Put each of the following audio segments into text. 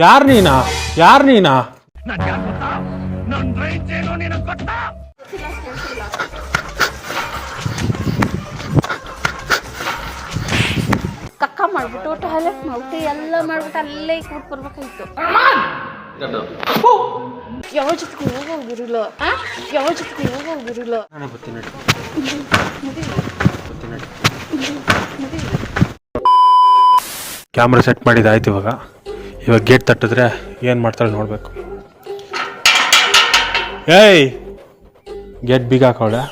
ಯಾರ್ ನೀನಾ? ಯಾರ್ ನೀನಾ? ಕಕ್ಕ ಮಾಡ್ಬಿಟ್ಟು ಟಾಯ್ಲೆಟ್ ಮಾಡ್ಬಿಟ್ಟು ಎಲ್ಲ ಮಾಡ್ಬಿಟ್ಟು ಅಲ್ಲೇ ಕೂತ್ ಬರ್ಬೇಕಾಯ್ತು. ಯಾವ ಜೊತೆಗೆ ಹೋಗೋಗಿರಲ್ಲ, ಯಾವ ಜೊತೆಗೆ ಹೋಗೋಗಿರಲ್ಲ. Camera set ಮಾಡಿದ್ದಾಯ್ತು. ಇವಾಗ ಗೇಟ್ ತಟ್ಟಿದ್ರೆ ಏನು ಮಾಡ್ತಾಳೆ ನೋಡಬೇಕು. ಏಯ್, ಗೇಟ್ ಬೀಗ ಹಾಕೋಳೆ,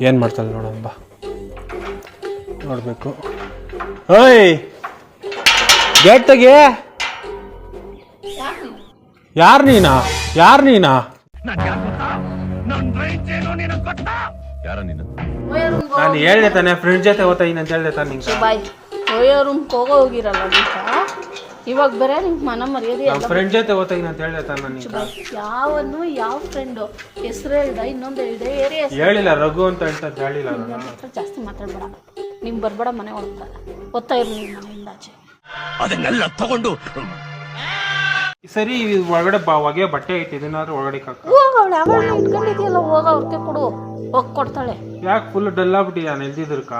ಏನು ಮಾಡ್ತಾಳೆ ನೋಡೋಣ ನೋಡಬೇಕು. ಓಯ್, ಗೇಟ್ ತೆಗಿ. ಯಾರ್ ನೀನಾ? ಯಾರ್ ನೀನಾ? ನಾನು ಹೇಳ್ದೆ ತಾನೆ ಫ್ರೆಂಡ್ ಜೊತೆ ಓದ್ತಾ ಅಂತ ಹೇಳ್ದೆ ತಾನೆ ನಿಂಗೆ. ಬಾಯ್, ಓಯೋ ರೂಮ್ಗೆ ಹೋಗಿರಲ್ಲ ಅಂತ ಇವಾಗ ಬೇರೆ ನಿಂಗೆ ಮನ ಮರ್ಯಾದೆ. ಫ್ರೆಂಡ್ ಜೊತೆ ಓದ್ತಾ ಅಂತ ಹೇಳ್ದೆ ತಾನೆ ನಿಂಗೆ. ಯಾವನು ಯಾವ ಫ್ರೆಂಡು ಹೆಸರು ಹೇಳ್ದ, ಇನ್ನೊಂದು ಹೇಳ್ದೆ, ಏರಿಯಾ ಹೇಳಿಲ್ಲ. ರಘು ಅಂತ ಹೇಳ್ತಾ ಹೇಳಿಲ್ಲ. ಜಾಸ್ತಿ ಮಾತಾಡ್ಬೇಡ, ನಿಮ್ ಬರ್ಬೇಡ ಮನೆ ಒಳಗ ಓದ್ತಾ ಇರು ನಿಮ್ಮ ಮನೆಯಿಂದ ಆಚೆ. ಅದನ್ನೆಲ್ಲ ತಗೊಂಡು ಸರಿ, ಒಳಗಡೆ ಹೊಗೆ ಬಟ್ಟೆ ಐತಿ, ಇದನ್ನಾದ್ರೂ ಒಳಗಡೆ ಹೋಗವಳೆ. ಅವಳ ಇಟ್ಕೊಂಡಿದ್ಯಲ್ಲ, ಹೋಗ ಅವ್ರಿಗೆ ಕೊಡು, ಹೋಗ್ ಕೊಡ್ತಾಳೆ. ಯಾಕೆ ಫುಲ್ ಡಲ್ ಆಗ್ಬಿಟ್ಟಿಯಾ ನಿಲ್ದಿದ್ರಕ?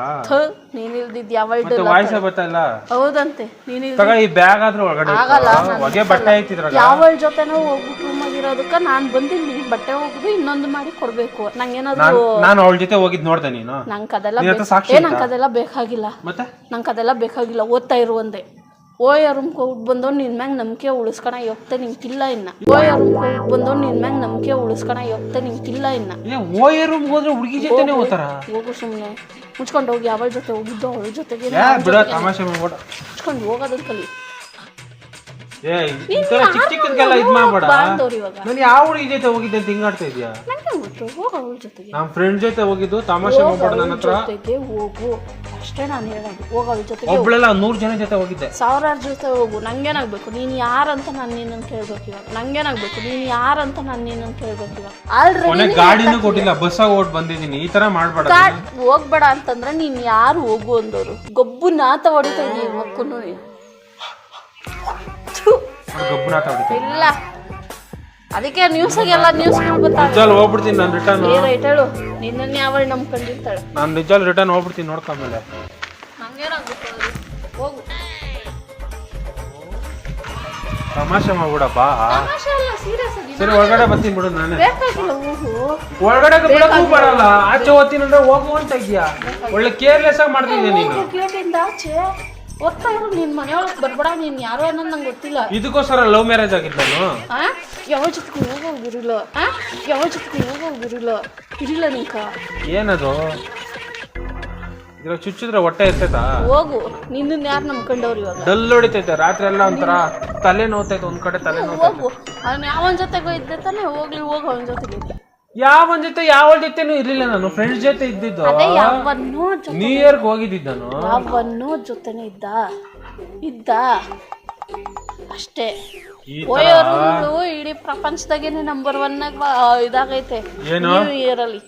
ನೀನ್ ಇಲ್ದಿದ್ಯಾ ಅವಳ ವಾಯ್ಸ್ ಬತ್ತಲ್ಲ. ಹೌದಂತೆ, ನೀನ್ ಈ ಬ್ಯಾಗ್ ಆದ್ರೂ ಒಳಗಡೆ ಆಗಲ್ಲ. ಹೊಗೆ ಬಟ್ಟೆ ಐತಿದ್ರ. ಯಾವಳ ಜೊತೆನೋ ಹೋಗ್ಬಿಟ್ಟು ರೂಮ್ ಆಗಿರೋದಕ್ಕ ನಾನ್ ಬಂದಿನಿ, ಬಟ್ಟೆ ಹೋಗುದು ಇನ್ನೊಂದು ಮಾಡಿ ಕೊಡ್ಬೇಕು. ನಂಗೇನಾದ್ರು ನಾನು ಅವಳ ಜೊತೆ ಹೋಗಿದ್ ನೋಡ್ದೆ ನೀನು? ನಂಗೆ ಅದೆಲ್ಲ ಬೇಕಾಗಿಲ್ಲ. ಮತ್ತೆ ನಂಗೆ ಅದೆಲ್ಲ ಬೇಕಾಗಿಲ್ಲ, ಓದ್ತಾ ಇರು ಒಂದೇ. ಓಯೋ ರೂಮ್ಗೆ ಹೋಗಿ ಬಂದವ್ ನಿನ್ ಮ್ಯಾಗ ನಂಬಿಕೆ ಉಳಿಸ್ಕೊಣ ಯೋಗ್ತೆ ನಿಂಗಿಲ್ಲ ಇನ್ನ. ಓಯೋ ರೂಮ್ಗೆ ಹೋಗಿ ಬಂದವ್ ನಿನ್ ಮ್ಯಾಗ ನಂಬಿಕೆ ಉಳಿಸ್ಕೊಣ ಯೋಗ್ತೆ ನಿಂಗಿಲ್ಲ ಇನ್ನ. ಓಯೋ ರೂಮ್ಗೆ ಹೋದ್ರೆ ಹುಡುಗಿ ಜೊತೆನೇ ಹೋಗ್ತಾರ? ಹೋಗು ಸುಮ್ಮನೆ ಮುಚ್ಕೊಂಡು ಹೋಗಿ. ಅವಳ ಜೊತೆ ಹೋಗಿದ್ದು ಅವಳ ಜೊತೆಗೆ ತಮಾಷೆ ಮಾಡ್ಬೇಡ, ಮುಚ್ಕೊಂಡು ಹೋಗೋದನ್ನ ಕಲಿ. ಚಿಕ್ಕ ಚಿಕ್ಕದಕ್ಕೆಲ್ಲ ಇದ್ ಮಾಡ್ಬೇಡ. ನಾನು ಯಾವ ಹುಡುಗಿ ಜೊತೆ ಹೋಗಿದ್ದೆ ಅಂತ ಹಿಂಗಾಡ್ತಾ ಇದೀಯಾ? ಅವಳ ಜೊತೆಗೆ ನಮ್ಮ ಫ್ರೆಂಡ್ ಜೊತೆ ಹೋಗಿದ್ದು. ತಮಾಷೆ ಮಾಡ್ಬೇಡ ನನ್ನ ಹತ್ರ. ಹೋಗು ಅಷ್ಟೇ ನಾನು ಹೇಳೋದು. ಹೋಗ ಅವಳ ಜೊತೆಗೆ. ಒಬ್ಳೆಲ್ಲ 100 ಜನ ಜೊತೆ ಹೋಗಿದ್ದೆ. ಸಾವಿರಾರು ಜೊತೆ ಹೋಗು. ನಂಗೇನಾಗ್ಬೇಕು? ನೀನ್ ಯಾರಂತ ನಾನು ನಿನ್ನನ್ನು ಕೇಳ್ಬೇಕು ಇವಾಗ. ನಂಗೇನಾಗ್ಬೇಕು? ನೀನ್ ಯಾರಂತ ನಾನು ನಿನ್ನನ್ನು ಕೇಳ್ಬೇಕು ಇವಾಗ. ಆಲ್ರೆಡಿ ಗಾಡಿನೂ ಕೊಟ್ಟಿಲ್ಲ, ಬಸ್ಸಾಗ ಓಟ್ ಬಂದಿದ್ದೀನಿ. ಈ ತರ ಮಾಡ್ಬೇಡ. ಹೋಗ್ಬೇಡ ಅಂತಂದ್ರೆ ನೀನ್ ಯಾರು ಹೋಗು ಅಂದವ್ರು? ಗೊಬ್ಬು ನಾತ ಹೊಡಿತಾ ಇದೀವಿ ಮಕ್ಕನು ನೀನು. ಇಲ್ಲ, ಅದಕ್ಕೆ ನ್ಯೂಸಾಗೆಲ್ಲ ನ್ಯೂಸ್ ನಿಜಾಲ್ ಹೋಗ್ಬಿಡ್ತೀನಿ ನಾನು ರಿಟರ್ನ್. ರೈಟ್ ಹೇಳು, ನಿನ್ನನ್ನು ಯಾವಳು ನಂಬ್ಕೊಂಡಿರ್ತಾಳೆ. ನಾನು ನಿಜಾಲ್ ರಿಟರ್ನ್ ಹೋಗ್ಬಿಡ್ತೀನಿ ನೋಡ್ಕೊಂಡ್ಮೇಲೆ. ನಂಗೇನಾಗ್ಬೇಕು? ಹೋಗು. ತಮಾಷೆ ಮಾಡ್ಬಿಡ ಬಾ. ಸರಿ, ಒಳಗಡೆ ಬರ್ತೀನಿ ಬಿಡು. ನಾನೇ ಬೇಕಾಗಿಲ್ಲ, ಹೋಗು. ಒಳಗಡೆ ಬಿಡಕ್ಕೂ ಬರಲ್ಲ. ಆಚೆ ಹೋಗ್ತೀನಿ ಅಂದ್ರೆ ಹೋಗು ಅಂತ ಇದೆಯಾ? ಒಳ್ಳೆ ಕೇರ್ಲೆಸ್ ಆಗಿ ಮಾಡ್ತಿದ್ಯಾ ನೀನು. ಗೇಟಿಂದ ಆಚೆ ಹೋಗ್ತಾ ಇರು. ನಿನ್ ಮನೆಯೊಳಗೆ ಬರ್ಬೇಡ. ನೀನ್ ಯಾರು ಅನ್ನೋದು ನಂಗೆ ಗೊತ್ತಿಲ್ಲ. ಇದಕ್ಕೋಸ್ಕರ ಲವ್ ಮ್ಯಾರೇಜ್ ಆಗಿದ್ದು ನಾನು. ಯಾವ ಜೊತೆಗೆ ಹೋಗೋಗಿರಲ್ಲ, ಯಾವ ಜೊತೆಗೆ ಹೋಗೋಗಿರಲ್ಲ. ಇರಿಲ್ಲ ನಿಂಕ. ಏನದು ಇದ್ರಾಗ ಚುಚ್ಚಿದ್ರೆ ಹೊಟ್ಟೆ ಎತ್ತೈತಾ? ಹೋಗು. ನಿನ್ನ ಯಾರು ನಂಬ್ಕೊಂಡವ್ರು ಇವಾಗ? ಡಲ್ ಹೊಡಿತೈತೆ ರಾತ್ರಿ ಎಲ್ಲ. ಒಂಥರ ತಲೆ ನೋತೈತೆ, ಒಂದ್ ಕಡೆ ತಲೆ ನೋತೈತೆ. ಹೋಗು. ಅವ್ನ ಯಾವನ ಜೊತೆಗೂ ಇದ್ದೆ ತಾನೆ, ಹೋಗ್ಲಿ ಹೋಗು ಅವನ ಜೊತೆಗೆ. ಯಾವನ್ ಜೊತೆ ಯಾವಳ ಜೊತೆನೂ ಇರ್ಲಿಲ್ಲ. ನಾನು ಫ್ರೆಂಡ್ಸ್ ಜೊತೆ ಇದ್ದಿದ್ದು. ನ್ಯೂ ಇಯರ್ಗೆ ಹೋಗಿದ್ದಿದ್ದು ನಾನು. ಯಾವನ್ನೋ ಜೊತೆನೆ ಇದ್ದ ಅಷ್ಟೇ. ಓಯೋರು ಇಡೀ ಪ್ರಪಂಚದಾಗೇನೆ ನಂಬರ್ 1 ಇದಾಗೈತೆ ನ್ಯೂ ಇಯರ್ ಅಲ್ಲಿ.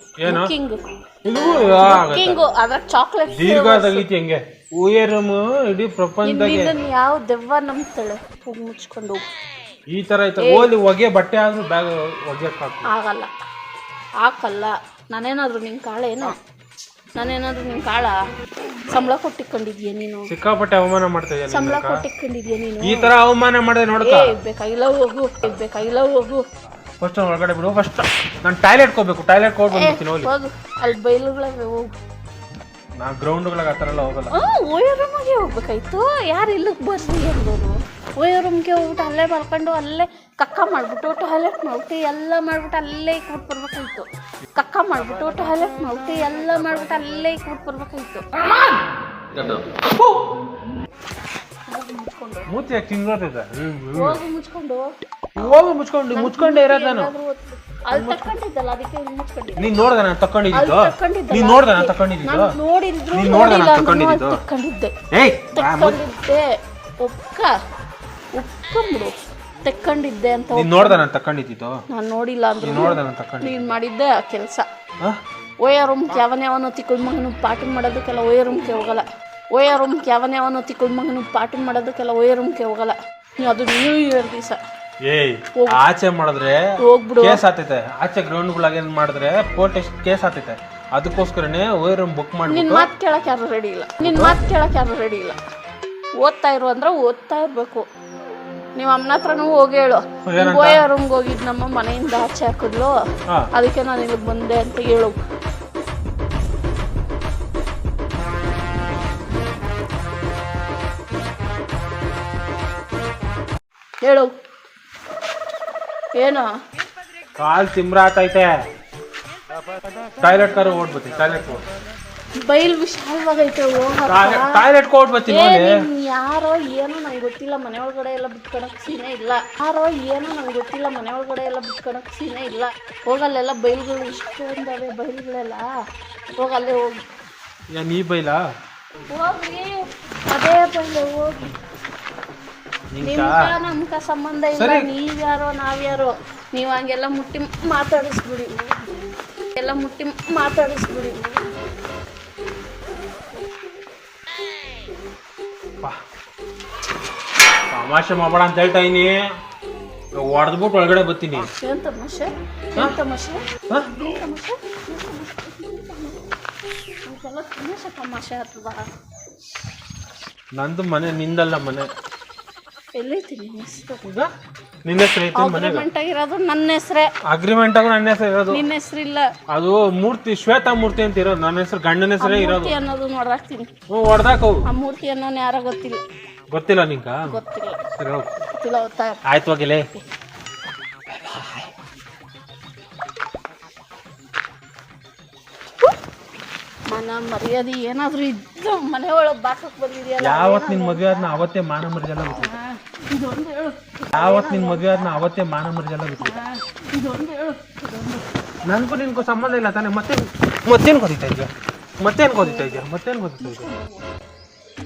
ಕುಕಿಂಗ್ ಅದ್ರ ಚಾಕ್ಲೇಟ್ ದೀರ್ಘದಾಗೈತಿ ಹೆಂಗೆ ಓಯರಮ್ ಇಡೀ ಪ್ರಪಂಚದಾಗೆ. ಯಾವ ದೆವ್ವ ನಂಬ್ತಾಳೆ? ಹೋಗಿ ಮುಚ್ಕೊಂಡು ಹೋಗು. ಈ ತರ ಐತೆ. ಓಲಿ ಹೊಗೆ ಬಟ್ಟೆ ಆದ್ರೂ ಬ್ಯಾಗ್ ಒಗೆಯಕ್ ಆಗಲ್ಲ, ಹಾಕಲ್ಲ. ನಾನೇನಾದ್ರು ನಿನ್ ಕಾಳೇನು? ನಾನೇನಾದ್ರು ನಿನ್ ಕಾಳ? ಸಂಬಳ ಕೊಟ್ಟಿಕೊಂಡಿದ್ಯಾ ನೀನು? ಸಿಕ್ಕಾಪಟ್ಟೆ ಅವಮಾನ ಮಾಡ್ತಾ ಇದೀಯ. ಸಂಬಳ ಕೊಟ್ಟಿಕೊಂಡಿದ್ಯಾ ನೀನು? ಈ ತರ ಅವಮಾನ ಮಾಡಿದ್ರೆ ನೋಡ್ಕ. ಬೇಕಾಗಿಲ್ಲ, ಹೋಗು. ಬೇಕಾಗಿಲ್ಲ, ಹೋಗು. ಫಸ್ಟ್ ಒಳಗಡೆ ಬಿಡು. ಫಸ್ಟ್ ನಾನು ಟಾಯ್ಲೆಟ್ ಹೋಗ್ಬೇಕು. ಟಾಯ್ಲೆಟ್ ಹೋಗಿ ಬಂದ್ಬಿಡ್ತೀನಿ. ಹೋಗು. ಅಲ್ಲಿ ಬೈಲುಗಳವೆ, ಹೋಗು. ನಾ ಗ್ರೌಂಡ್ಗಳಿಗೆ ಆ ಥರ ಎಲ್ಲ ಹೋಗಲ್ಲ. ಓಯೋ ರೂಮಿಗೆ ಹೋಗ್ಬೇಕಾಯ್ತು. ಯಾರು ಇಲ್ಲಿಗೆ ಬರ್ರಿ ಅಂದವರು? ಓಯೋ ರೂಮ್ಗೆ ಹೋಗ್ಬಿಟ್ಟು ಅಲ್ಲೇ ಮಲ್ಕೊಂಡು ಅಲ್ಲೇ ಕಕ್ಕ ಮಾಡ್ಬಿಟ್ಟು ಟಾಯ್ಲೆಟ್ ಮಾಡ್ಬಿಟ್ಟು ಎಲ್ಲ ಮಾಡ್ಬಿಟ್ಟು ಅಲ್ಲೇ ಇಕ್ಬಿಟ್ಟು ಬರ್ಬೇಕಾಯ್ತು. ಕಕ್ಕ ಮಾಡ್ಬಿಟ್ಟು ಟಾಯ್ಲೆಟ್ ಮಾಡ್ಬಿಟ್ಟು ಎಲ್ಲ ಮಾಡ್ಬಿಟ್ಟು ಅಲ್ಲೇ ಇಕ್ಬಿಟ್ಟು ಬರ್ಬೇಕಾಯ್ತು. ಮೂತಿ ಯಾಕೆ ತಿಂಗ್ಳತೈತೆ? ಹೋಗಿ ಮುಚ್ಕೊಂಡು ಮುಚ್ಕೊಂಡೇ ಇರೋದು ನಾನು. ಅಲ್ಲಿ ತಕೊಂಡಿದ್ದಲ್ಲ, ಅದಕ್ಕೆ ಮುಚ್ಕೊಂಡಿದ್ದೆ. ನೀನ್ ನೋಡ್ದ ನಾನು ತಕೊಂಡಿದ್ದು? ನೀನ್ ನೋಡ್ದ ನಾನು ತಕೊಂಡಿದ್ದು? ನೋಡಿದ್ರು ನೀನ್ ನೋಡ್ದ ನಾನು ತಕೊಂಡಿದ್ದು? ತಕೊಂಡಿದ್ದೆ. ಒಪ್ಕೊಂಬಿಡು. ತೆಕ್ಕೊಂಡಿದ್ದೆ ಅಂತ. ನೀನ್ ನೋಡ್ದ ನಾನು ತಕೊಂಡಿದ್ದು? ನಾನು ನೋಡಿಲ್ಲ ಅಂದ್ರೆ ನೋಡ್ದ ನಾನು ತಕೊಂಡಿದ್ದು? ನೀನ್ ಮಾಡಿದ್ದೆ ಆ ಕೆಲಸ. ಓಯೋ ರೂಮ್ಗೆ ಯಾವನ್ಯಾವನೋ ತಿಕ್ಕುಳ್ ಮಗನು ಪಾಠ ಮಾಡೋದಕ್ಕೆಲ್ಲ ಓಯೋ ರೂಮ್ಗೆ ಹೋಗಲ್ಲ. ಓಯೋ ರೂಮ್ಗೆ ಯಾವನ್ಯಾವನೋ ತಿಕ್ಕುಳ್ ಮಗನು ಪಾಠ ಮಾಡೋದಕ್ಕೆಲ್ಲ ಓಯೋ ರೂಮ್ಗೆ ಹೋಗಲ್ಲ. ಅದು ನ್ಯೂ ಇಯರ್ ದಿವಸ ಏಯ್ ಆಚೆ ಮಾಡಿದ್ರೆ ಹೋಗ್ಬಿಡು. ಕೇಸ್ ಆತೈತೆ. ಆಚೆ ಗ್ರೌಂಡ್ಗಳಾಗ ಏನ್ ಮಾಡಿದ್ರೆ ಪೋರ್ಟ್ ಕೇಸ್ ಆತೈತೆ. ಅದಕ್ಕೋಸ್ಕರನೇ ರೂಮ್ ಬುಕ್ ನಿನ್ ಮಾಡ್ಬಿಟ್ಟು ಮಾತು ಕೇಳಕ್ ಯಾರು ರೆಡಿ ಇಲ್ಲ. ನಿನ್ ಮಾತು ಕೇಳಕ್ ಯಾರು ರೆಡಿ ಇಲ್ಲ. ಓದ್ತಾ ಇರು ಅಂದ್ರೆ ಓದ್ತಾ ಇರ್ಬೇಕು. ನಿಮ್ಮ ಅಮ್ಮನ ಹತ್ರನೂ ಹೋಗಿ ಹೇಳು, ಗೋಯಾ ರೂಮ್ಗೆ ಹೋಗಿದ್ ನಮ್ಮ ಮನೆಯಿಂದ ಆಚೆ ಹಾಕಿದ್ಲು, ಅದಕ್ಕೆ ನಾನು ಇಲ್ಲಿಗೆ ಬಂದೆ ಅಂತ ಹೇಳು. ಹೇಳು ಏನು ಕಾಲ್ ತಿಮ್ರ ಆತೈತೆ. ಟಾಯ್ಲೆಟ್ ಕಾರು ಓಡ್ಬತ್ತಿ. ಟಾಯ್ಲೆಟ್ ಬೈಲ್ ವಿಶಾಲವಾಗೈತೆ. ಟಾಯ್ಲೆಟ್ ಓಡ್ಬತ್ತೀನಿ. ಯಾರೋ ಏನೋ ನಂಗೆ ಗೊತ್ತಿಲ್ಲ, ಮನೆ ಒಳಗಡೆ ಎಲ್ಲ ಬಿಟ್ಕೊಳಕ್ ಸೀನೇ ಇಲ್ಲ. ಯಾರೋ ಏನೋ ನಂಗೆ ಗೊತ್ತಿಲ್ಲ, ಮನೆ ಒಳಗಡೆ ಎಲ್ಲ ಬಿಟ್ಕೊಳಕ್ ಸೀನೇ ಇಲ್ಲ. ಹೋಗಲ್ಲೆಲ್ಲ ಬೈಲ್ಗಳು ಇಷ್ಟೊಂದವೆ ಬೈಲ್ಗಳೆಲ್ಲ. ಹೋಗಲ್ಲೇ ಹೋಗಿ. ನೀ ಬೈಲಾ ಹೋಗ್ರಿ, ಅದೇ ಬೈಲೆ ಹೋಗಿ. ನಿಮ್ಗ ನಮ್ಗ ಸಂಬಂಧ ಇಲ್ಲ. ನೀವ್ಯಾರೋ ನಾವ್ಯಾರೋ. ನೀವು ಹಂಗೆಲ್ಲ ಮುಟ್ಟಿ ಮಾತಾಡಿಸ್ಬಿಡಿ. ಎಲ್ಲ ಮುಟ್ಟಿ ಮಾತಾಡಿಸ್ಬಿಡಿ. ತಮಾಷೆ ಮಾಡಬೇಡ ಅಂತ ಹೇಳ್ತಾ ಇದೀನಿ. ಹೊಡೆದ್ಬಿಟ್ಟು ಒಳಗಡೆ ಬರ್ತೀನಿ. ಏನ್ ತಮಾಷೆ? ಏನ್ ತಮಾಷೆ? ತಮಾಷೆ ಆಗ್ತದ? ನಂದು ಮನೆ, ನಿಂದಲ್ಲ ಮನೆ. ಎಲ್ಲೈತಿ ನಿನ್ನ ಹೆಸರು? ಈಗ ನಿನ್ನ ಹೆಸರು ಐತಿ ಮನೆಗೆ. ಅಗ್ರಿಮೆಂಟ್ ಆಗಿರೋದು ನನ್ನ ಹೆಸರೇ. ಅಗ್ರಿಮೆಂಟ್ ಆಗ ನನ್ನ ಹೆಸರು ಇರೋದು. ನಿನ್ನ ಹೆಸರಿಲ್ಲ. ಅದು ಮೂರ್ತಿ, ಶ್ವೇತಾ ಮೂರ್ತಿ ಅಂತ ಇರೋದು. ನನ್ನ ಹೆಸರು ಗಂಡನ ಹೆಸರೇ ಇರೋದು. ಮೂರ್ತಿ ಅನ್ನೋದು ನೋಡಾಕ್ತೀನಿ. ಹೊಡೆದಾಕವು. ಆ ಮೂರ್ತಿ ಅನ್ನೋನು ಯಾರೋ ಗೊತ್ತಿಲ್ಲ. ಗೊತ್ತಿಲ್ಲ ನಿಂಗ? ಗೊತ್ತಿಲ್ಲ. ಸರಿ ಹೋಗು. ಗೊತ್ತಿಲ್ಲ. ಓದ್ತಾ ಆಯ್ತು ಹೋಗಿಲೇ. ಮನ ಮರ್ಯಾದೆ ಏನಾದ್ರು ಇದ್ದು ಮನೆ ಒಳಗೆ ಬಾಕಕ್ ಬಂದಿದೆಯಲ್ಲ. ಯಾವತ್ ನಿನ್ ಮದ್ವೆ ಆದ್ನ ಅವತ್ತೇ ಮಾನ ಮರ್ಯಾದೆ ಬಿಟ್ಟು. ಇದೊಂದು ಹೇಳು. ಯಾವತ್ ನಿನ್ ಮದ್ವೆ ಆದ್ನ ಅವತ್ತೇ ಮಾನ ಮರ್ಯಾದೆ ಬಿಟ್ಟು. ಇದೊಂದು ಹೇಳು. ನನ್ಗೂ ನಿನ್ಗೂ ಸಂಬಂಧ ಇಲ್ಲ ತಾನೆ. ಮತ್ತೇನು ಗೊತ್ತಿತ್ತಾ ಇದೆಯಾ? ಮತ್ತೇನು ಗೊತ್ತಿತ್ತಾ ಇದೆಯಾ? ಮತ್ತೇನು ಗೊತ್ತಿತ್ತಾ ಇದೆಯಾ?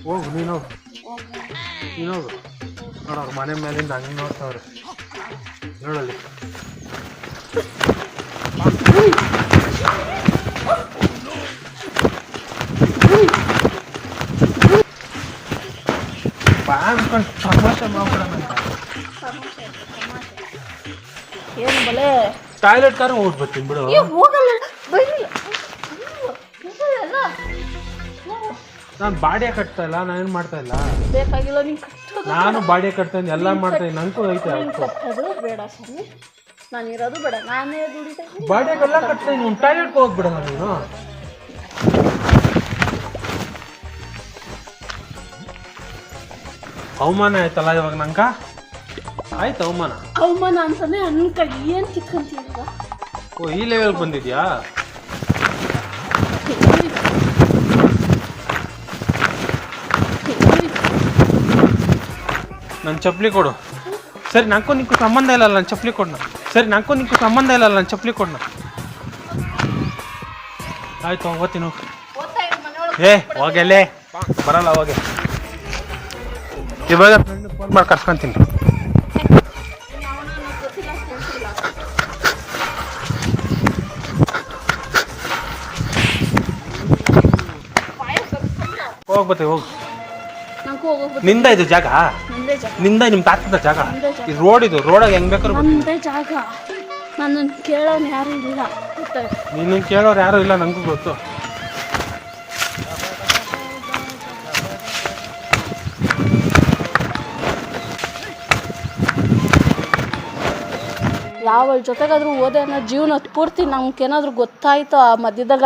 ಹೋಗು ನೀನು. ನೋಡು ಅವ್ರ ಮನೆ ಮೇಲಿಂದ ಹಂಗೆ ನೋಡ್ತಾವ್ರೆ. ಹೇಳಲ್ಲಿ ಬಾ ಅನ್ಕೊಂಡು ತಮಾಷೆ ಮಾಡ್ಬಿಡೋಣ. ಏನು ಬಲೆ? ಟಾಯ್ಲೆಟ್ ಕಾರು ಹೋಗ್ಬರ್ತೀನಿ ಬಿಡು. ಹೋಗಲ್ಲ ಬೈಲಿಲ್ಲ. ನಾನು ಬಾಡಿಯ ಕಟ್ತಾ ಇಲ್ಲ, ನಾನೇನು ಮಾಡ್ತಾ ಇಲ್ಲ. ಬೇಕಾಗಿಲ್ಲ ನೀನು ಕಟ್ಟೋದು. ನಾನು ಬಾಡಿಯ ಕಟ್ತಾ ಇದ್ದೀನಿ, ಎಲ್ಲ ಮಾಡ್ತಾ ಇದ್ದೀನಿ. ನನಗೂ ಐತೆ. ಕಟ್ಟೋದು ಬೇಡ ಸ್ವಾಮಿ, ನಾನು ಇರೋದು ಬೇಡ. ನಾನೇ ದುಡಿತಾ ಇದ್ದೀನಿ. ಬಾಡಿಯಾಗೆಲ್ಲ ಕಟ್ತಾ ಇದ್ದೀನಿ. ಟಾಯ್ಲೆಟ್ಗೆ ಹೋಗ್ಬಿಡೋಣ ನೀನು. ಅವಮಾನ ಆಯ್ತಲ್ಲ ಇವಾಗ ನಂಗ. ಆಯ್ತು ಅವಮಾನ. ಅವಮಾನ ಅಂತಾನೆ ಅನ್ಕ ಏನು ಕಿತ್ಕೊಂತೀಯ? ಓ ಈ ಲೆವೆಲ್ಗೆ ಬಂದಿದ್ಯಾ? ನನ್ನ ಚಪ್ಪಲಿ ಕೊಡು. ಸರಿ ನಂಗೂ ನಿಂಕು ಸಂಬಂಧ ಇಲ್ಲಲ್ಲ, ನನ್ನ ಚಪ್ಪಲಿ ಕೊಡ್ನ. ಸರಿ ನಂಗೂ ನಿಂಕು ಸಂಬಂಧ ಇಲ್ಲಲ್ಲ, ನನ್ನ ಚಪ್ಪಲಿ ಕೊಡ್ನ. ಆಯ್ತು ಹೋಗ್ತೀನಿ. ಏ ಹೋಗಲೇ, ಬರಲ್ಲ ಹೋಗೆ. ಇವಾಗ ಫೋನ್ ಮಾಡಿ ಕರ್ಸ್ಕೊಂತೀನಿ. ಹೋಗ್ಬತ್ತಿ ಹೋಗು. ನಿಂದ ಇದು ಜಾಗ? ನಿಂದ ನಿಮ್ಮ ತಾತದ ಜಾಗ? ಇದು ರೋಡ್, ಇದು ರೋಡಾಗ ಹೆಂಗ್ ಬೇಕಾದ್ರು ನಂದೇ ಜಾಗ. ನನ್ನನ್ನು ಕೇಳೋನು ಯಾರು ಇಲ್ಲ. ನಿನ್ನ ಕೇಳೋರು ಯಾರು ಇಲ್ಲ, ನನಗೂ ಗೊತ್ತು. ಯಾವ ಜೊತೆಗಾದ್ರೂ ಹೋದೆ ಅನ್ನೋ ಜೀವನ ಪೂರ್ತಿ ನಮ್ಗೇನಾದ್ರೂ ಗೊತ್ತಾಯ್ತು ಆ ಮಧ್ಯದಾಗ,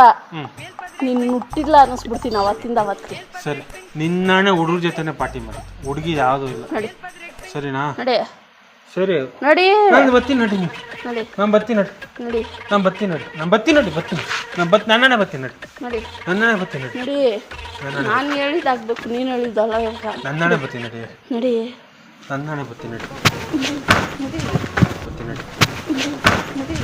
ನೀನು ಹುಟ್ಟಿಲ್ಲ ಅನ್ನಿಸ್ಬಿಡ್ತೀನಿ ಅವತ್ತಿಂದ ಅವತ್ತಿಗೆ. ಸರಿ ನಿನ್ನಾಣೆ ಹುಡುಗ್ರ ಜೊತೆನೆ ಪಾರ್ಟಿ ಮಾಡಿ, ಹುಡುಗಿ ಯಾವುದು ಇಲ್ಲ. ನಡಿ. ಸರಿನಾ? ನಡಿ. ಸರಿ ನಡಿ. ನಾನು ಬರ್ತೀನಿ ನಡಿ. ನಡಿ. ನಾನು ಬರ್ತೀನಿ ನಡಿ. ನಡಿ. ನಾನು ಬರ್ತೀನಿ ನಡಿ. ನಾನು ಬರ್ತೀನಿ ನಡಿ. ಬರ್ತೀನಿ. ನನ್ನನ್ನೇ ಬರ್ತೀನಿ ನಡಿ. ನಡಿ. ನನ್ನನ್ನೇ ಬರ್ತೀನಿ ನಡಿ. ನಡಿ. ನಾನು ಹೇಳಿದಾಗಬೇಕು, ನೀನು ಹೇಳಿದ್ದಲ್ಲ ಇವಾಗ. ನನ್ನನ್ನೇ ಬರ್ತೀನಿ ನಡಿ. ನಡಿ. ನನ್ನನ್ನೇ ಬರ್ತೀನಿ ನಡಿ. ನಡಿ. ಬರ್ತೀನಿ ನಡಿ. ನಡಿ.